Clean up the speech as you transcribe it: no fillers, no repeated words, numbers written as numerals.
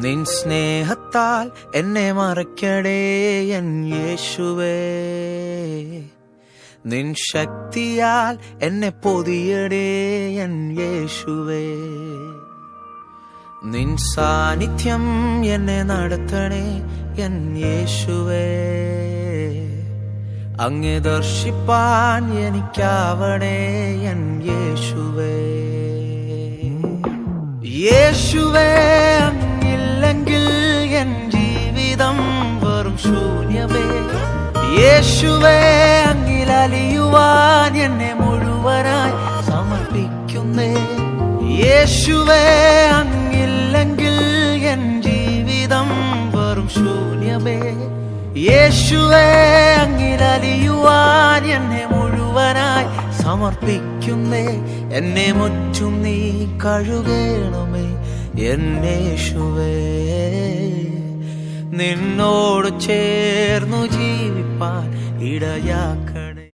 നിൻ സ്നേഹത്താൽ എന്നെ മറയ്ക്കടേ എൻ യേശുവേ. നിൻ ശക്തിയാൽ എന്നെ പൊതിയടേ എൻ യേശുവേ. നിൻ സാന്നിധ്യം എന്നെ നടത്തണേ എൻ യേശുവേ. അങ്ങേ ദർശിപ്പാൻ എനിക്കാവണേ എൻ യേശുവേ. യേശുവേ, അങ്ങില്ലെങ്കിൽ എൻ ജീവിതം വെറും ശൂന്യമേ. യേശുവേ, അങ്ങിലലിയുവാൻ എന്നെ മുഴുവനായി സമർപ്പിക്കുന്നേ. യേശുവേ, അങ്ങില്ലെങ്കിൽ എൻ ജീവിതം വെറും ശൂന്യമേ. യേശുവേ, അങ്ങിലലിയുവാൻ എന്നെ മുഴുവനായി സമർപ്പിക്കുന്നേ. എന്നെ മുറ്റും നീ കഴുകണമേ എൻ യേശുവേ. നിന്നോട് ചേർന്നു ജീവിപ്പാൻ ഇടയാക്കണേ.